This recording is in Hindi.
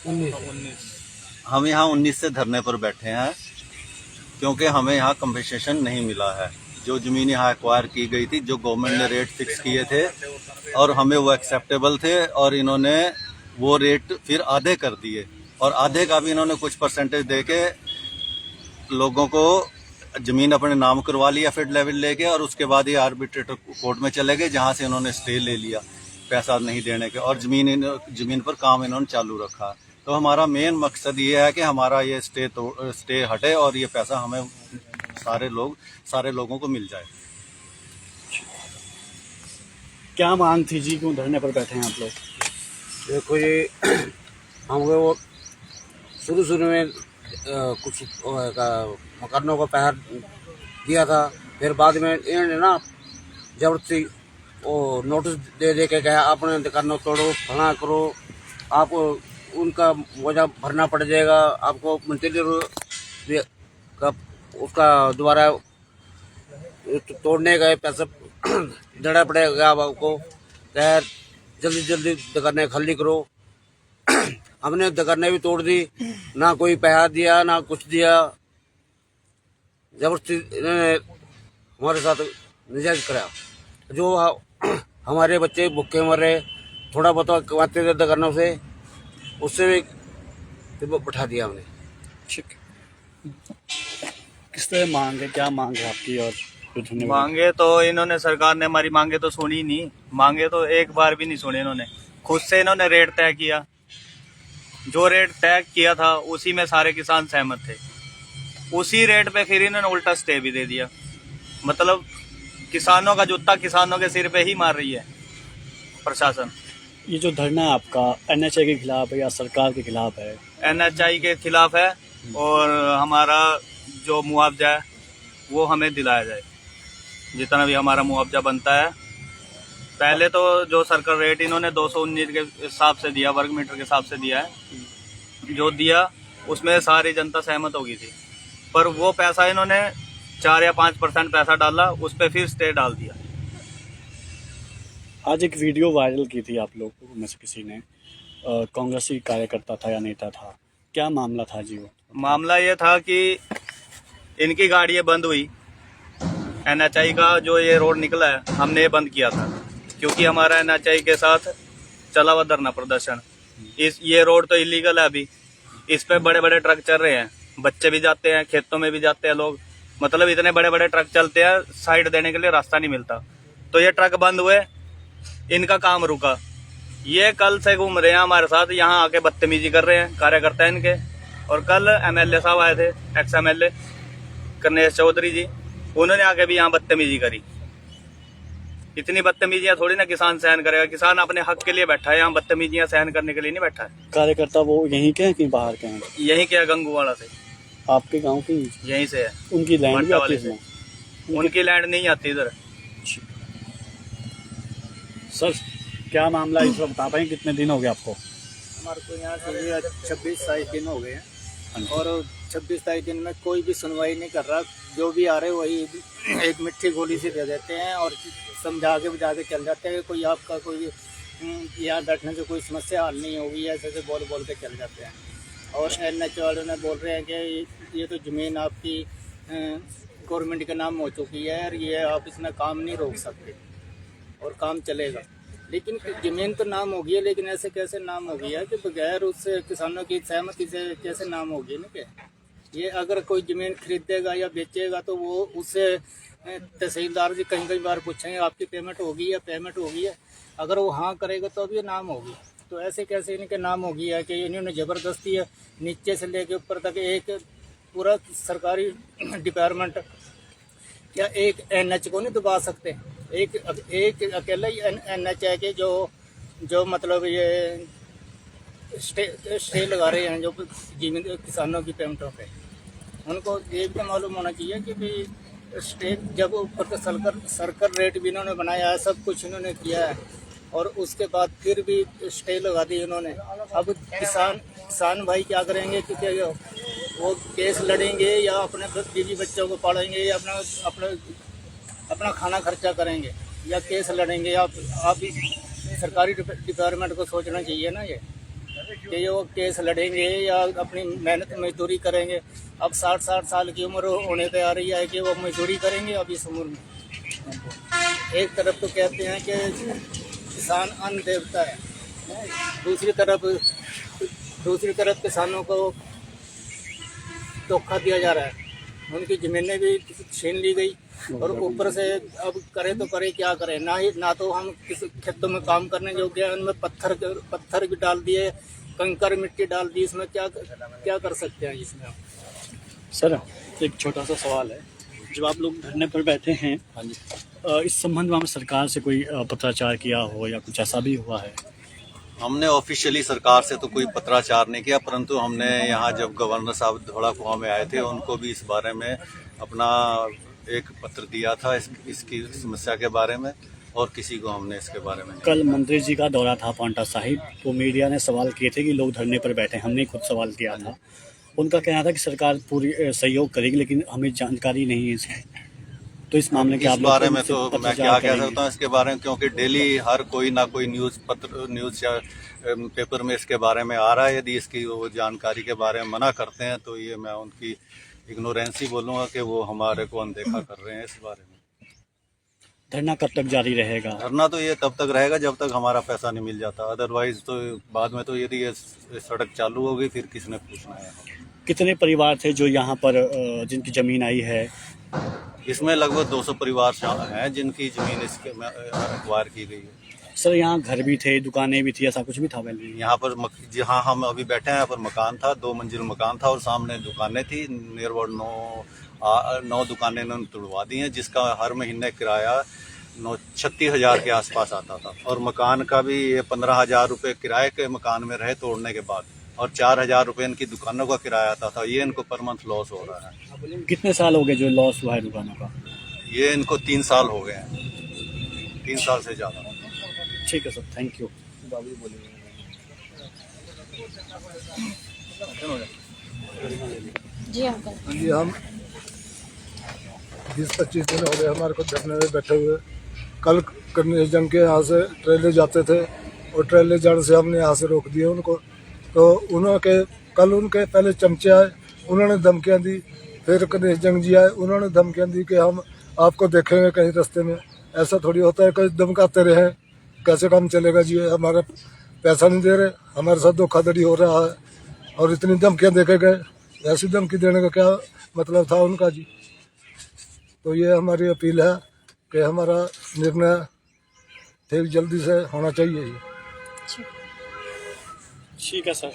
19। हम यहाँ 19 से धरने पर बैठे हैं क्योंकि हमें यहाँ कंपनसेशन नहीं मिला है। जो ज़मीन यहाँ एक्वायर की गई थी, जो गवर्नमेंट ने रेट फिक्स किए थे और हमें वो एक्सेप्टेबल थे, और इन्होंने वो रेट फिर आधे कर दिए, और आधे का भी इन्होंने कुछ परसेंटेज दे के लोगों को ज़मीन अपने नाम करवा लिया फील्ड लेवल लेके, और उसके बाद ये आर्बिट्रेटर कोर्ट में चले गए जहाँ से इन्होंने स्टे ले लिया पैसा नहीं देने के, और ज़मीन पर काम इन्होंने चालू रखा। तो हमारा मेन मकसद ये है कि हमारा ये स्टे हटे और ये पैसा हमें सारे लोगों को मिल जाए। क्या मांग थी जी, क्यों धरने पर बैठे हैं आप लोग? देखो ये हमको वो शुरू में कुछ मकानों को पैसा दिया था, फिर बाद में इन्होंने ना जबरदस्ती वो नोटिस दे के कहा आपने दुकानों तोड़ो, फला करो, आप उनका मुआवजा भरना पड़ जाएगा, आपको मंत्री का उसका दोबारा तोड़ने का पैसा देना पड़ेगा आपको, कह जल्दी दुकानें खाली करो। हमने दुकानें भी तोड़ दी, ना कोई पैसा दिया ना कुछ दिया, जबरदस्ती इन्होंने हमारे साथ निजायज करा। जो हमारे बच्चे भूखे मर रहे, थोड़ा बहुत कमाते थे दुकानों से, उससे भी बैठा दिया हमने। किस तरह मांग है, क्या मांग है आपकी? और मांगे तो इन्होंने, सरकार ने हमारी मांगे तो सुनी नहीं, मांगे तो एक बार भी नहीं सुनी इन्होंने। खुद से इन्होंने रेट तय किया, जो रेट तय किया था उसी में सारे किसान सहमत थे, उसी रेट पे फिर इन्होंने उल्टा स्टे भी दे दिया। मतलब किसानों का जूता किसानों के सिर पे ही मार रही है प्रशासन। ये जो धरना है आपका NHI के खिलाफ है या सरकार के खिलाफ है? NHI के खिलाफ है, और हमारा जो मुआवजा है वो हमें दिलाया जाए, जितना भी हमारा मुआवजा बनता है। पहले तो जो सर्कल रेट इन्होंने 219 के हिसाब से दिया, वर्ग मीटर के हिसाब से दिया है, जो दिया उसमें सारी जनता सहमत हो गई थी, पर वो पैसा इन्होंने 4 या 5% पैसा डाला, उस पर फिर स्टे डाल दिया। आज एक वीडियो वायरल की थी आप लोग में से किसी ने, कांग्रेसी कार्यकर्ता था या नेता था, क्या मामला था जी? वो मामला ये था कि इनकी गाड़ियाँ बंद हुई, NHI का जो ये रोड निकला है हमने ये बंद किया था, क्योंकि हमारा NHI के साथ चला हुआ धरना प्रदर्शन। ये रोड तो इलीगल है अभी, इस पे बड़े बड़े ट्रक चल रहे हैं, बच्चे भी जाते हैं, खेतों में भी जाते हैं लोग, मतलब इतने बड़े बड़े ट्रक चलते हैं, साइड देने के लिए रास्ता नहीं मिलता। तो ये ट्रक बंद हुए, इनका काम रुका। ये कल से घूम रहे हैं हमारे साथ, यहाँ आके बदतमीजी कर रहे हैं कार्यकर्ता इनके। और कल MLA साहब आए थे, एक्स MLA कन्हैया चौधरी जी, उन्होंने आके भी यहाँ बदतमीजी करी। इतनी बदतमीजियां थोड़ी ना किसान सहन करेगा, किसान अपने हक के लिए बैठा है, यहाँ बदतमीजियां सहन करने के लिए नहीं बैठा है। कार्यकर्ता वो यहीं के हैं कि बाहर के हैं? यहीं के है, गंगूवाड़ा से। आपके गांव की? यहीं से है। उनकी लैंड भी आती है? उनकी लैंड नहीं आती इधर। सर क्या मामला इस वक्त बता पाएंगे, कितने दिन हो गए आपको? हमारे को यहाँ से 26-27 दिन हो गए हैं, और 26-27 दिन में कोई भी सुनवाई नहीं कर रहा। जो भी आ रहे वही एक मिट्टी गोली से दे देते हैं और समझा के बुझा के चल जाते हैं। कोई आपका कोई यहाँ बैठने से कोई समस्या हल नहीं होगी, ऐसे बोल के चल जाते हैं। और NHI वालों ने बोल रहे हैं कि ये तो ज़मीन आपकी गवर्नमेंट के नाम हो चुकी है और ये आप इसमें काम नहीं रोक सकते और काम चलेगा। लेकिन ज़मीन तो नाम होगी है, लेकिन ऐसे कैसे नाम होगी है कि बगैर उससे किसानों की सहमति से कैसे नाम होगी ना? क्या ये अगर कोई ज़मीन खरीदेगा या बेचेगा तो वो उससे तहसीलदार जी कई बार पूछेंगे आपकी पेमेंट होगी या पेमेंट होगी है। अगर वो हाँ करेगा तो अब ये नाम होगी। तो ऐसे कैसे इनके नाम होगी है कि इन्होंने ज़बरदस्ती है नीचे से लेके ऊपर तक एक पूरा सरकारी डिपार्टमेंट क्या एक NH को नहीं दबा सकते? एक अकेला ही NHI के जो मतलब ये स्टे लगा रहे हैं जो जमीन किसानों की पेमेंटों पे, उनको ये भी मालूम होना चाहिए कि भाई स्टे जब ऊपर का सर्कल रेट भी इन्होंने बनाया है, सब कुछ इन्होंने किया है, और उसके बाद फिर भी स्टे लगा दी इन्होंने। अब किसान भाई क्या करेंगे? क्योंकि वो केस लड़ेंगे या अपने बीवी बच्चों को पालेंगे या अपना खाना खर्चा करेंगे या केस लड़ेंगे? आप सरकारी डिपार्टमेंट को सोचना चाहिए ना ये। कि वो केस लड़ेंगे या अपनी मेहनत मजदूरी करेंगे। अब 60 साल की उम्र होने पे आ रही है कि वो मजदूरी करेंगे अब इस उम्र में। एक तरफ तो कहते हैं कि किसान अन्न देवता है, दूसरी तरफ किसानों को धोखा दिया जा रहा है, उनकी ज़मीनें भी छीन ली गई और ऊपर से अब करे तो करे क्या करें, ना तो हम किसी खेतों में काम करने योग्य हैं, उनमें पत्थर भी डाल दिए, कंकर मिट्टी डाल दी, इसमें क्या कर सकते हैं इसमें हम। सर एक छोटा सा सवाल है, जब आप लोग धरने पर बैठे हैं, हाँ जी, इस संबंध में आपने सरकार से कोई पत्राचार किया हो या कुछ ऐसा भी हुआ है? हमने ऑफिशियली सरकार से तो कोई पत्राचार नहीं किया, परंतु हमने यहाँ जब गवर्नर साहब धौला कुआं में आए थे उनको भी इस बारे में अपना एक पत्र दिया था इसकी समस्या के बारे में, और किसी को हमने इसके बारे में। कल मंत्री जी का दौरा था पांवटा साहिब, तो मीडिया ने सवाल किए थे कि लोग धरने पर बैठे, हमने खुद सवाल किया था। उनका कहना था कि सरकार पूरी सहयोग करेगी लेकिन हमें जानकारी नहीं है इसकी। तो इस मामले के इस बारे में तो मैं क्या कह सकता हूँ इसके बारे में, क्योंकि डेली हर कोई ना कोई न्यूज़ या पेपर में इसके बारे में आ रहा है। यदि इसकी वो जानकारी के बारे में मना करते हैं तो ये मैं उनकी इग्नोरेंस ही बोलूँगा कि वो हमारे को अनदेखा कर रहे हैं इस बारे में। धरना कब तक जारी रहेगा? धरना तो ये तब तक रहेगा जब तक हमारा पैसा नहीं मिल जाता, अदरवाइज तो बाद में तो यदि ये सड़क चालू होगी फिर किसने पूछना है। कितने परिवार थे जो यहाँ पर जिनकी ज़मीन आई है? इसमें लगभग 200 परिवार हैं जिनकी ज़मीन इसके में एक्वायर की गई है। सर यहाँ घर भी थे, दुकानें भी थी, ऐसा कुछ भी था पहले? यहाँ पर जहाँ हम अभी बैठे हैं यहाँ पर मकान था, 2 मंजिल मकान था और सामने दुकानें थी। नियर अबाउट 9 दुकानें इन्होंने तुड़वा दी हैं, जिसका हर महीने किराया 36,000 के आसपास आता था, और मकान का भी ये 15,000 रुपये किराए के मकान में रहे तोड़ने के बाद, और 4,000 रुपये इनकी दुकानों का किराया आता था। ये इनको पर मंथ लॉस हो रहा है। कितने साल हो गए जो लॉस हुआ है दुकानों का? ये इनको 3 साल हो गए हैं, 3 साल से ज़्यादा। ठीक है सर, थैंक यू। जी अंकल। जी हम 20-25 दिन हो गए हमारे को धरने में बैठे हुए। कल गणेश जंग के यहाँ से ट्रेले जाते थे और ट्रेले जाने से हमने यहाँ से रोक दिए उनको। तो कल उनके पहले चमचे आए, उन्होंने धमकियाँ दी, फिर गणेश जंग जी आए, उन्होंने धमकियाँ दी कि हम आपको देखेंगे कहीं रास्ते में। ऐसा थोड़ी होता है, कहीं धमकाते रहे, कैसे काम चलेगा जी? हमारा पैसा नहीं दे रहे, हमारे साथ धोखाधड़ी हो रहा है और इतनी धमकियाँ देखे गए। ऐसी धमकी देने का क्या मतलब था उनका जी? तो ये हमारी अपील है कि हमारा निर्णय ठीक जल्दी से होना चाहिए। ठीक है सर।